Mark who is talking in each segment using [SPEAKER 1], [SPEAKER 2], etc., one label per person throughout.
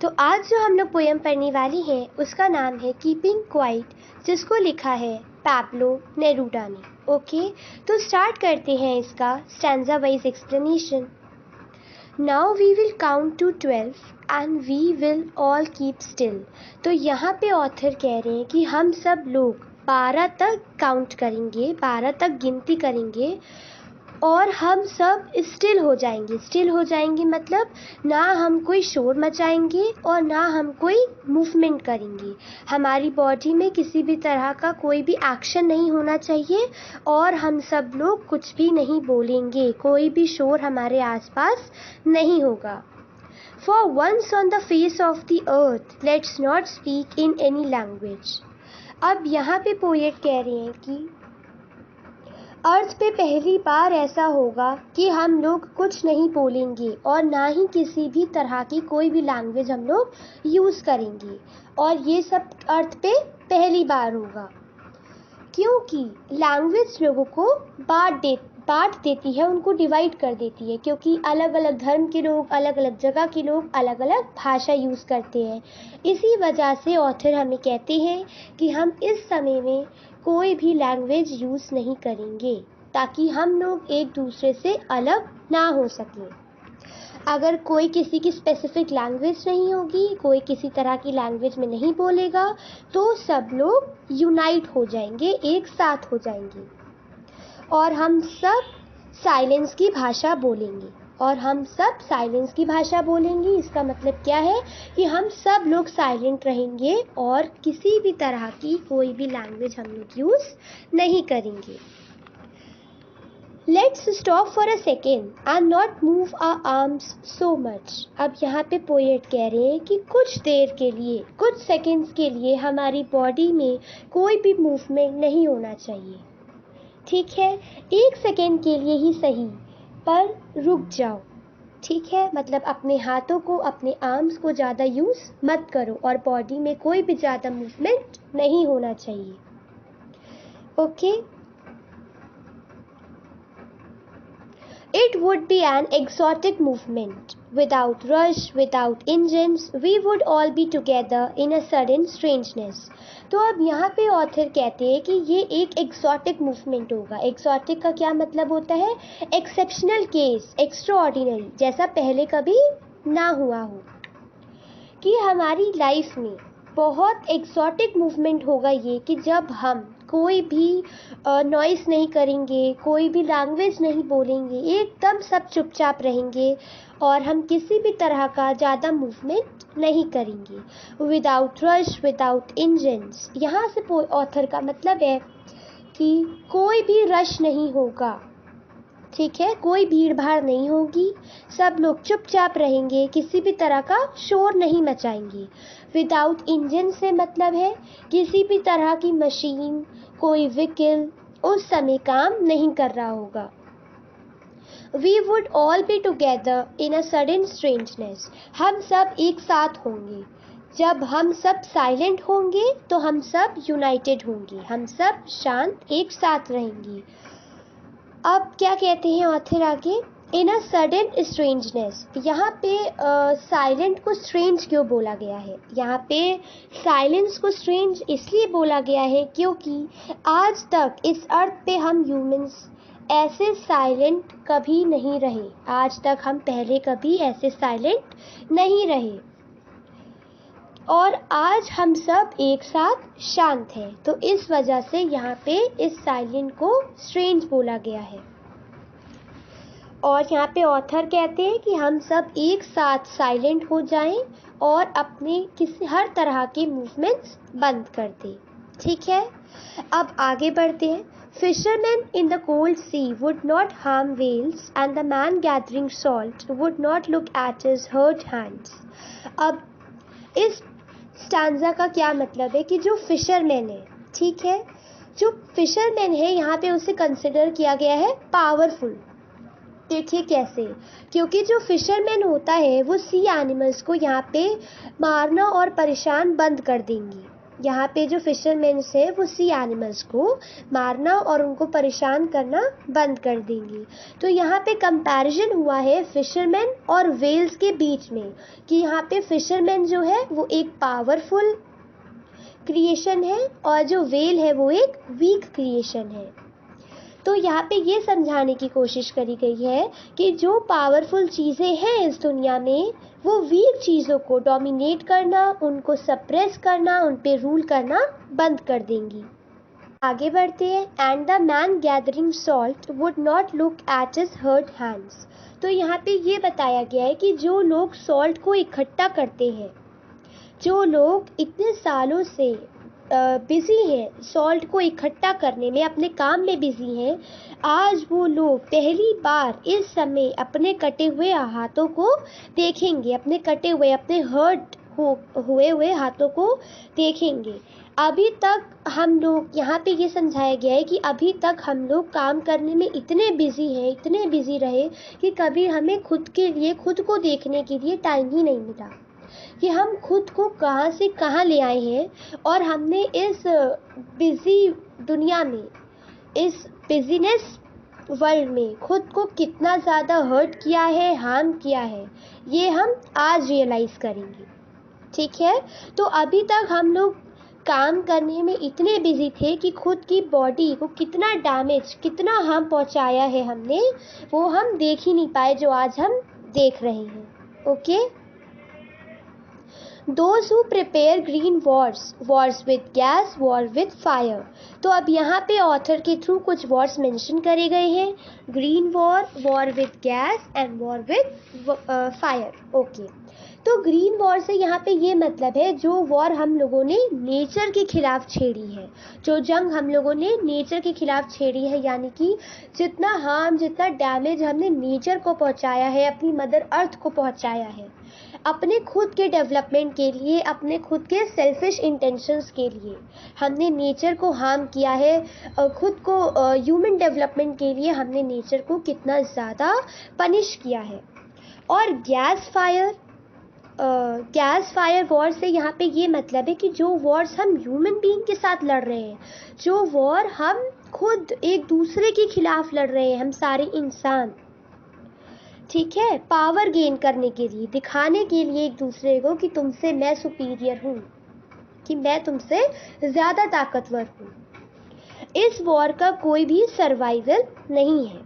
[SPEAKER 1] तो आज जो हम लोग पोयम पढ़ने वाली हैं उसका नाम है कीपिंग क्वाइट, जिसको लिखा है पैब्लो नेरूदा ने। ओके, तो स्टार्ट करते हैं इसका stanza wise explanation. Now we will count to 12 and we will all keep still. तो यहाँ पे ऑथर कह रहे हैं कि हम सब लोग 12 तक काउंट करेंगे, 12 तक गिनती करेंगे और हम सब स्टिल हो जाएंगे। स्टिल हो जाएंगे मतलब ना हम कोई शोर मचाएंगे और ना हम कोई मूवमेंट करेंगे। हमारी बॉडी में किसी भी तरह का कोई भी एक्शन नहीं होना चाहिए और हम सब लोग कुछ भी नहीं बोलेंगे, कोई भी शोर हमारे आसपास नहीं होगा। For once on the face of the earth, let's not speak in any language. अब यहाँ पे पोएट कह रहे हैं कि अर्थ पे पहली बार ऐसा होगा कि हम लोग कुछ नहीं बोलेंगे और ना ही किसी भी तरह की कोई भी लैंग्वेज हम लोग यूज़ करेंगे, और ये सब अर्थ पे पहली बार होगा क्योंकि लैंग्वेज लोगों को बांट देती है, उनको डिवाइड कर देती है, क्योंकि अलग अलग धर्म के लोग, अलग अलग जगह के लोग अलग अलग भाषा यूज़ करते हैं। इसी वजह से ऑथर हमें कहते हैं कि हम इस समय में कोई भी लैंग्वेज यूज़ नहीं करेंगे ताकि हम लोग एक दूसरे से अलग ना हो सकें। अगर कोई किसी की स्पेसिफिक लैंग्वेज नहीं होगी, कोई किसी तरह की लैंग्वेज में नहीं बोलेगा, तो सब लोग यूनाइट हो जाएंगे, एक साथ हो जाएंगे और हम सब साइलेंस की भाषा बोलेंगे। और हम सब साइलेंस की भाषा बोलेंगे, इसका मतलब क्या है कि हम सब लोग साइलेंट रहेंगे और किसी भी तरह की कोई भी लैंग्वेज हम लोग यूज़ नहीं करेंगे। Let's stop for a second and not move our arms so much. अब यहाँ पे पोएट कह रहे हैं कि कुछ देर के लिए, कुछ सेकेंड्स के लिए हमारी बॉडी में कोई भी मूवमेंट नहीं होना चाहिए। ठीक है, 1 सेकेंड के लिए ही सही, पर रुक जाओ। ठीक है, मतलब अपने हाथों को, अपने आर्म्स को ज़्यादा यूज़ मत करो और बॉडी में कोई भी ज़्यादा मूवमेंट नहीं होना चाहिए। Okay, It would be an exotic movement. Without rush, without engines, we would all be together in a sudden strangeness. तो अब यहाँ पे ऑथर कहते हैं कि ये एक एक्सोटिक मूवमेंट होगा। एक्सोटिक का क्या मतलब होता है? एक्सेप्शनल केस, एक्स्ट्राऑर्डिनरी, जैसा पहले कभी ना हुआ हो। कि हमारी लाइफ में बहुत एक्सोटिक मूवमेंट होगा ये कि जब हम कोई भी नॉइस नहीं करेंगे, कोई भी लैंग्वेज नहीं बोलेंगे, एकदम सब चुपचाप रहेंगे और हम किसी भी तरह का ज़्यादा मूवमेंट नहीं करेंगे। विदाउट रश, विदाउट इंजन्स, यहाँ से ऑथर का मतलब है कि कोई भी रश नहीं होगा। ठीक है, कोई भीड़ भाड़ नहीं होगी, सब लोग चुपचाप रहेंगे, किसी भी तरह का शोर नहीं मचाएंगे। विदाउट इंजन से मतलब है किसी भी तरह की मशीन, कोई व्हीकल उस समय काम नहीं कर रहा होगा। We would all be together in a sudden strangeness. हम सब एक साथ होंगे। जब हम सब साइलेंट होंगे तो हम सब यूनाइटेड होंगे, हम सब शांत एक साथ रहेंगे। अब क्या कहते हैं ऑथर आगे? इन अ सडन स्ट्रेंजनेस। यहाँ पे साइलेंट को स्ट्रेंज क्यों बोला गया है? यहाँ पे साइलेंस को स्ट्रेंज इसलिए बोला गया है क्योंकि आज तक इस अर्थ पे हम ह्यूमंस ऐसे साइलेंट कभी नहीं रहे। आज तक हम पहले कभी ऐसे साइलेंट नहीं रहे और आज हम सब एक साथ शांत हैं, तो इस वजह से यहाँ पे इस साइलेंट को स्ट्रेंज बोला गया है। और यहाँ पे ऑथर कहते हैं कि हम सब एक साथ साइलेंट हो जाएं और अपने किसी हर तरह के मूवमेंट्स बंद कर दें। ठीक है, अब आगे बढ़ते हैं। Fishermen in the cold sea would not harm whales and the man gathering salt would not look at his hurt hands. अब इस स्टैंजा का क्या मतलब है कि जो फिशरमैन है, ठीक है, जो फिशरमैन है यहाँ पे उसे कंसिडर किया गया है पावरफुल। देखिए कैसे, क्योंकि जो फिशरमैन होता है वो सी एनिमल्स को यहाँ पे मारना और परेशान बंद कर देंगे। यहाँ पे जो फिशरमैन है वो सी एनिमल्स को मारना और उनको परेशान करना बंद कर देंगे। तो यहाँ पे कंपैरिजन हुआ है फिशरमैन और वेल्स के बीच में कि यहाँ पे फिशरमैन जो है वो एक पावरफुल क्रिएशन है और जो वेल है वो एक वीक क्रिएशन है। तो यहाँ पे ये समझाने की कोशिश करी गई है कि जो पावरफुल चीज़ें हैं इस दुनिया में वो वीक चीज़ों को डोमिनेट करना, उनको सप्रेस करना, उन पे रूल करना बंद कर देंगी। आगे बढ़ते हैं। And the man gathering salt would not look at his hurt hands. तो यहाँ पे ये बताया गया है कि जो लोग सॉल्ट को इकट्ठा करते हैं, जो लोग इतने सालों से बिजी हैं सॉल्ट को इकट्ठा करने में, अपने काम में बिजी हैं, आज वो लोग पहली बार इस समय अपने कटे हुए हाथों को देखेंगे, अपने कटे हुए, अपने हर्ट हुए हाथों को देखेंगे। अभी तक हम लोग, यहाँ पे ये समझाया गया है कि अभी तक हम लोग काम करने में इतने बिजी हैं, इतने बिजी रहे कि कभी हमें खुद के लिए, खुद को देखने के लिए टाइम ही नहीं मिला कि हम खुद को कहाँ से कहाँ ले आए हैं और हमने इस बिजी दुनिया में, इस बिजीनेस वर्ल्ड में खुद को कितना ज़्यादा हर्ट किया है, हार्म किया है, ये हम आज रियलाइज़ करेंगे। ठीक है, तो अभी तक हम लोग काम करने में इतने बिजी थे कि खुद की बॉडी को कितना डैमेज, कितना हार्म पहुंचाया है हमने, वो हम देख ही नहीं पाए जो आज हम देख रहे हैं। Okay, Those who prepare green wars with gas, war with fire। तो अब यहाँ पे ऑथर के थ्रू कुछ वॉर्स मेंशन करे गए हैं, green war, war with gas and war with fire. Okay, तो ग्रीन वॉर से यहाँ पे ये मतलब है जो वॉर हम लोगों ने नेचर के खिलाफ छेड़ी है, जो जंग हम लोगों ने नेचर के खिलाफ छेड़ी है, यानी कि जितना हार्म, जितना डैमेज हमने नेचर को पहुँचाया है, अपनी मदर अर्थ को पहुँचाया है, अपने खुद के डेवलपमेंट के लिए, अपने खुद के सेल्फिश इंटेंशंस के लिए हमने नेचर को हार्म किया है। खुद को ह्यूमन डेवलपमेंट के लिए हमने नेचर को कितना ज़्यादा पनिश किया है। और गैस फायर वॉर से यहाँ पे ये मतलब है कि जो वॉर्स हम ह्यूमन बीइंग के साथ लड़ रहे हैं, जो वॉर हम खुद एक दूसरे के खिलाफ लड़ रहे हैं, हम सारे इंसान, ठीक है, पावर गेन करने के लिए, दिखाने के लिए एक दूसरे को कि तुमसे मैं सुपीरियर हूँ, कि मैं तुमसे ज़्यादा ताकतवर हूँ। इस वॉर का कोई भी सर्वाइवल नहीं है,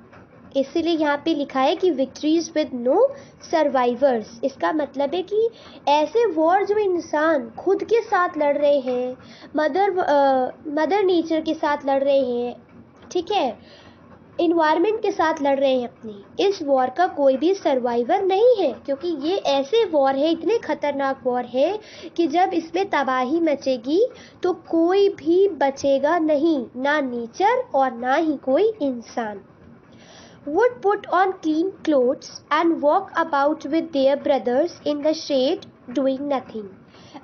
[SPEAKER 1] इसीलिए यहाँ पे लिखा है कि विक्ट्रीज विद नो सर्वाइवर्स। इसका मतलब है कि ऐसे वॉर जो इंसान खुद के साथ लड़ रहे हैं, मदर नेचर के साथ लड़ रहे हैं, ठीक है, इन्वायरमेंट के साथ लड़ रहे हैं अपनी, इस वॉर का कोई भी सर्वाइवर नहीं है, क्योंकि ये ऐसे वॉर है, इतने खतरनाक वॉर है कि जब इसमें तबाही मचेगी तो कोई भी बचेगा नहीं, ना नेचर और ना ही कोई इंसान। would put on clean clothes and walk about with their brothers in the shade doing nothing।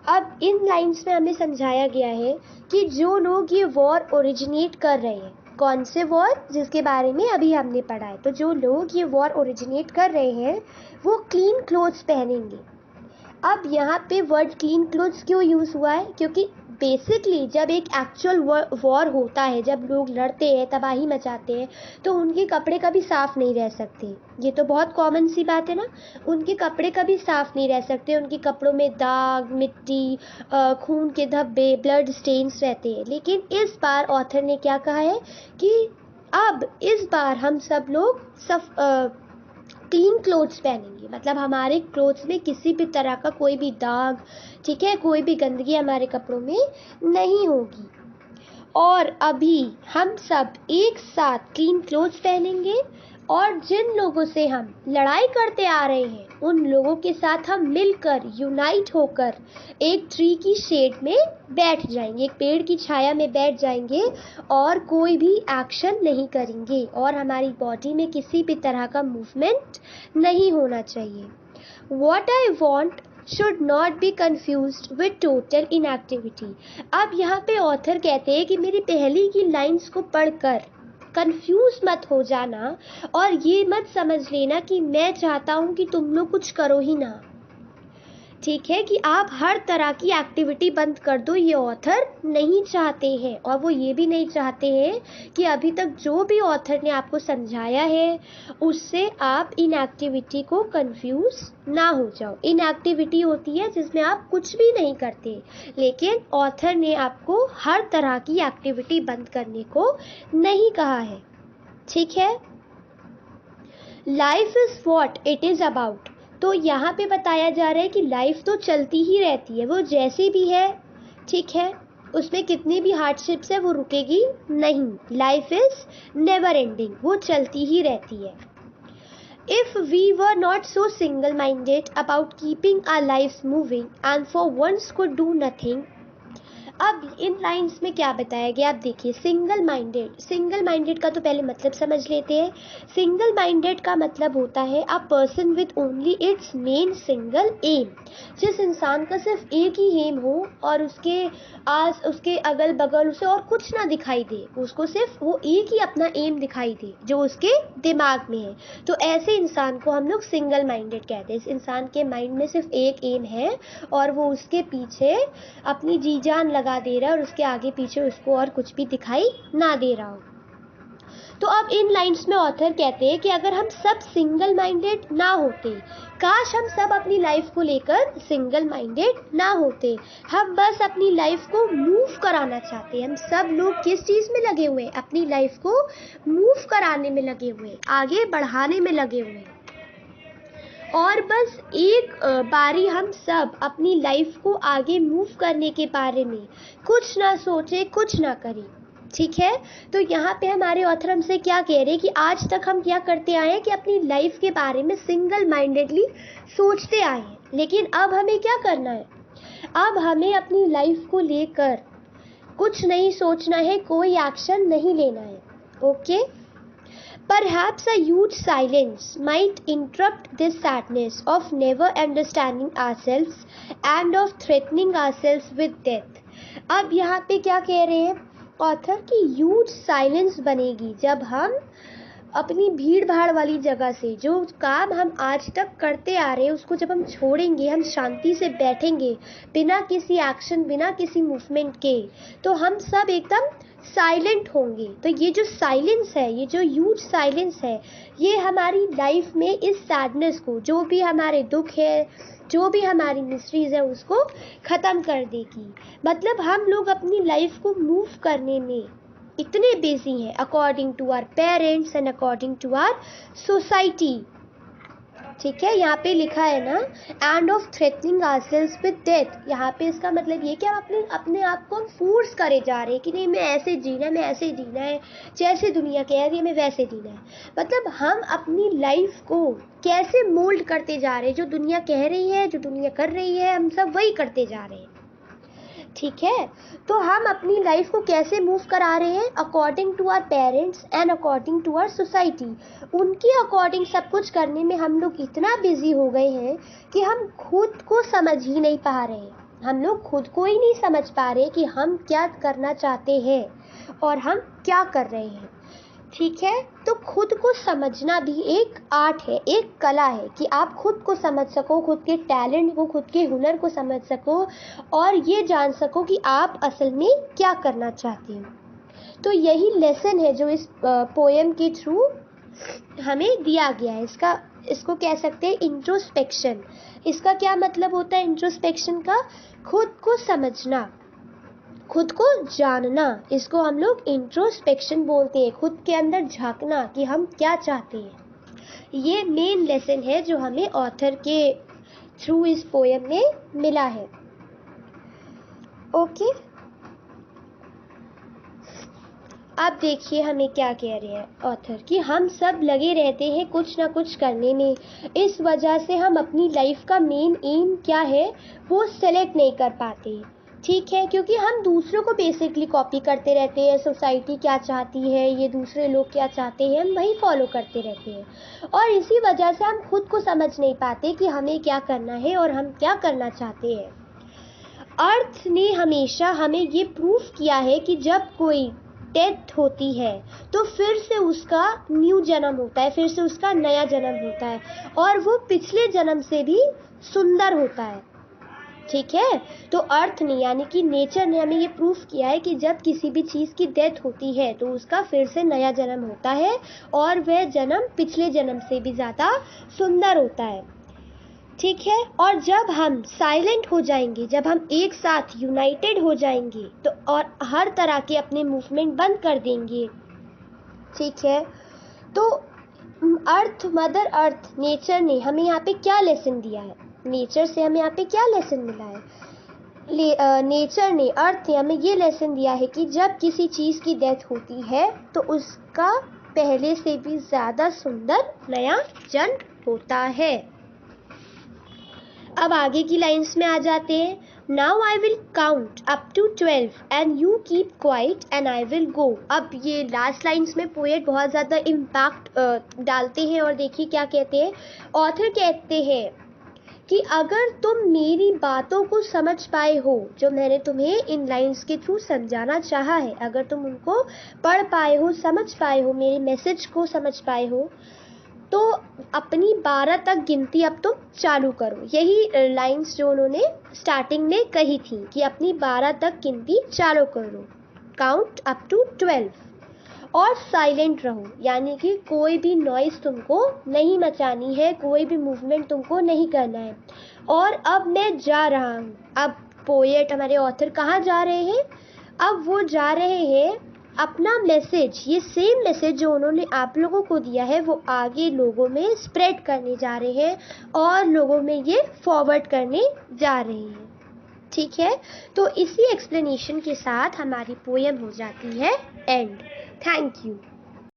[SPEAKER 1] अब इन लाइन्स में हमें समझाया गया है कि जो लोग ये वॉर ओरिजिनेट कर रहे हैं, कौन से वॉर, जिसके बारे में अभी हमने पढ़ा है, तो जो लोग ये वॉर ओरिजिनेट कर रहे हैं वो क्लीन क्लोथ्स पहनेंगे। अब यहाँ पे वर्ड क्लीन क्लोथ्स क्यों यूज़ हुआ है, क्योंकि बेसिकली जब एक एक्चुअल वॉर होता है, जब लोग लड़ते हैं, तबाही मचाते हैं, तो उनके कपड़े कभी साफ़ नहीं रह सकते। ये तो बहुत कॉमन सी बात है ना, उनके कपड़े कभी साफ़ नहीं रह सकते, उनके कपड़ों में दाग, मिट्टी, खून के धब्बे, ब्लड स्टेन्स रहते हैं। लेकिन इस बार ऑथर ने क्या कहा है कि अब इस बार हम सब लोग क्लीन क्लोथ्स पहनेंगे, मतलब हमारे क्लोथ्स में किसी भी तरह का कोई भी दाग, ठीक है, कोई भी गंदगी हमारे कपड़ों में नहीं होगी। और अभी हम सब एक साथ क्लीन क्लोथ्स पहनेंगे और जिन लोगों से हम लड़ाई करते आ रहे हैं उन लोगों के साथ हम मिलकर, यूनाइट होकर एक ट्री की शेड में बैठ जाएंगे, एक पेड़ की छाया में बैठ जाएंगे और कोई भी एक्शन नहीं करेंगे और हमारी बॉडी में किसी भी तरह का मूवमेंट नहीं होना चाहिए। What I want should not be confused with total inactivity। अब यहाँ पे ऑथर कहते हैं कि मेरी पहली की लाइंस को पढ़कर कंफ्यूज मत हो जाना और ये मत समझ लेना कि मैं चाहता हूँ कि तुम लोग कुछ करो ही ना। ठीक है, कि आप हर तरह की एक्टिविटी बंद कर दो, ये ऑथर नहीं चाहते हैं। और वो ये भी नहीं चाहते हैं कि अभी तक जो भी ऑथर ने आपको समझाया है उससे आप इन एक्टिविटी को कंफ्यूज ना हो जाओ। इन एक्टिविटी होती है जिसमें आप कुछ भी नहीं करते, लेकिन ऑथर ने आपको हर तरह की एक्टिविटी बंद करने को नहीं कहा है। ठीक है, life is what it is about. तो यहाँ पे बताया जा रहा है कि लाइफ तो चलती ही रहती है, वो जैसी भी है, ठीक है, उसमें कितनी भी हार्डशिप्स है वो रुकेगी नहीं। लाइफ इज नेवर एंडिंग, वो चलती ही रहती है। If we were not so single minded about keeping our life moving and for once could do nothing. अब इन लाइंस में क्या बताया गया, आप देखिए। सिंगल माइंडेड का तो पहले मतलब समझ लेते हैं। सिंगल माइंडेड का मतलब होता है a person with only its main single aim. जिस इंसान का सिर्फ एक ही एम हो और उसके अगल बगल उसे और कुछ ना दिखाई दे, उसको सिर्फ वो एक ही अपना एम दिखाई दे जो उसके दिमाग में है, तो ऐसे इंसान को हम लोग सिंगल माइंडेड कहते हैं। इस इंसान के माइंड में सिर्फ एक एम है और वो उसके पीछे अपनी जी जान लगा दे रहा है और उसके आगे पीछे उसको और कुछ भी दिखाई ना दे रहा हो। तो अब इन लाइंस में ऑथर कहते हैं कि अगर हम सब सिंगल माइंडेड ना होते, काश हम सब अपनी लाइफ को लेकर सिंगल माइंडेड ना होते, हम बस अपनी लाइफ को मूव कराना चाहते हैं। हम सब लोग किस चीज़ में लगे हुए हैं, अपनी लाइफ को मूव कराने में लगे हुए हैं, आगे बढ़ाने में लगे हुए हैं। और बस एक बारी हम सब अपनी लाइफ को आगे मूव करने के बारे में कुछ ना सोचे, कुछ ना करें। ठीक है, तो यहाँ पे हमारे ऑथर हमसे क्या कह रहे हैं कि आज तक हम क्या करते आए हैं कि अपनी लाइफ के बारे में सिंगल माइंडेडली सोचते आए हैं, लेकिन अब हमें क्या करना है, अब हमें अपनी लाइफ को लेकर कुछ नहीं सोचना है, कोई एक्शन नहीं लेना है। Okay, perhaps a huge silence might interrupt this sadness of never understanding ourselves and of threatening ourselves with death। अब यहाँ पे क्या कह रहे हैं ऑथर की, ह्यूज साइलेंस बनेगी जब हम अपनी भीड़ भाड़ वाली जगह से जो काम हम आज तक करते आ रहे हैं उसको जब हम छोड़ेंगे, हम शांति से बैठेंगे बिना किसी एक्शन, बिना किसी मूवमेंट के, तो हम सब एकदम साइलेंट होंगे। तो ये जो साइलेंस है, ये जो ह्यूज साइलेंस है, ये हमारी लाइफ में इस सैडनेस को, जो भी हमारे दुख है, जो भी हमारी मिस्ट्रीज है, उसको ख़त्म कर देगी। मतलब हम लोग अपनी लाइफ को मूव करने में इतने बिजी हैं according to our parents and according to our society. ठीक है, यहाँ पे लिखा है ना, and of threatening ourselves with death. यहाँ पे इसका मतलब ये कि हम अपने आप को फोर्स करे जा रहे हैं कि नहीं, मैं ऐसे जीना है, मैं ऐसे जीना है, जैसे दुनिया कह रही है मैं वैसे जीना है। मतलब हम अपनी लाइफ को कैसे मोल्ड करते जा रहे हैं, जो दुनिया कह रही है, जो दुनिया कर रही है, हम सब वही करते जा रहे हैं। ठीक है, तो हम अपनी लाइफ को कैसे मूव करा रहे हैं, according to our parents and according to our society. उनके अकॉर्डिंग सब कुछ करने में हम लोग इतना बिजी हो गए हैं कि हम खुद को समझ ही नहीं पा रहे हैं। हम लोग खुद को ही नहीं समझ पा रहे कि हम क्या करना चाहते हैं और हम क्या कर रहे हैं। ठीक है, तो खुद को समझना भी एक आर्ट है, एक कला है कि आप खुद को समझ सको, खुद के टैलेंट को, खुद के हुनर को समझ सको और ये जान सको कि आप असल में क्या करना चाहते हैं। तो यही लेसन है जो इस पोएम के थ्रू हमें दिया गया है। इसको कह सकते हैं इंट्रोस्पेक्शन। इसका क्या मतलब होता है इंट्रोस्पेक्शन का, खुद को समझना, खुद को जानना, इसको हम लोग इंट्रोस्पेक्शन बोलते हैं। खुद के अंदर झांकना कि हम क्या चाहते हैं। ये मेन लेसन है जो हमें ऑथर के थ्रू इस पोएम में मिला है। ओके, अब देखिए हमें क्या कह रहे हैं ऑथर कि हम सब लगे रहते हैं कुछ ना कुछ करने में, इस वजह से हम अपनी लाइफ का मेन एम क्या है वो सेलेक्ट नहीं कर पाते। ठीक है, क्योंकि हम दूसरों को बेसिकली कॉपी करते रहते हैं, सोसाइटी क्या चाहती है, ये दूसरे लोग क्या चाहते हैं, हम वही फॉलो करते रहते हैं और इसी वजह से हम खुद को समझ नहीं पाते कि हमें क्या करना है और हम क्या करना चाहते हैं। अर्थ ने हमेशा हमें ये प्रूफ किया है कि जब कोई डेथ होती है तो फिर से उसका न्यू जन्म होता है, फिर से उसका नया जन्म होता है और वो पिछले जन्म से भी सुंदर होता है। ठीक है। तो अर्थ ने यानी कि नेचर ने हमें ये प्रूफ किया है कि जब किसी भी चीज़ की डेथ होती है तो उसका फिर से नया जन्म होता है और वह जन्म पिछले जन्म से भी ज़्यादा सुंदर होता है, ठीक है। और जब हम साइलेंट हो जाएंगे, जब हम एक साथ यूनाइटेड हो जाएंगे तो और हर तरह के अपने मूवमेंट बंद कर देंगे, ठीक है। तो अर्थ, मदर अर्थ, नेचर ने हमें यहाँ पे क्या लेसन दिया है, नेचर से हमें यहाँ पे क्या लेसन मिला है, नेचर ने, अर्थ ने हमें ये लेसन दिया है कि जब किसी चीज़ की डेथ होती है तो उसका पहले से भी ज़्यादा सुंदर नया जन्म होता है। अब आगे की लाइन्स में आ जाते हैं। Now I will count up to 12 and you keep quiet and I will go. अब ये लास्ट लाइन्स में पोएट बहुत ज़्यादा इम्पैक्ट डालते हैं और देखिए क्या कहते हैं। ऑथर कहते हैं कि अगर तुम मेरी बातों को समझ पाए हो, जो मैंने तुम्हें इन लाइन्स के थ्रू समझाना चाहा है, अगर तुम उनको पढ़ पाए हो, समझ पाए हो, मेरे मैसेज को समझ पाए हो, तो अपनी 12 तक गिनती अब तुम चालू करो। यही लाइंस जो उन्होंने स्टार्टिंग में कही थी कि अपनी 12 तक गिनती चालू करो, काउंट अप टू 12, और साइलेंट रहो, यानी कि कोई भी नॉइस तुमको नहीं मचानी है, कोई भी मूवमेंट तुमको नहीं करना है। और अब मैं जा रहा हूँ। अब पोएट, हमारे ऑथर कहाँ जा रहे हैं? अब वो जा रहे हैं अपना मैसेज, ये सेम मैसेज जो उन्होंने आप लोगों को दिया है वो आगे लोगों में स्प्रेड करने जा रहे हैं और लोगों में ये फॉरवर्ड करने जा रहे हैं, ठीक है। तो इसी एक्सप्लेनेशन के साथ हमारी पोएम हो जाती है एंड। Thank you.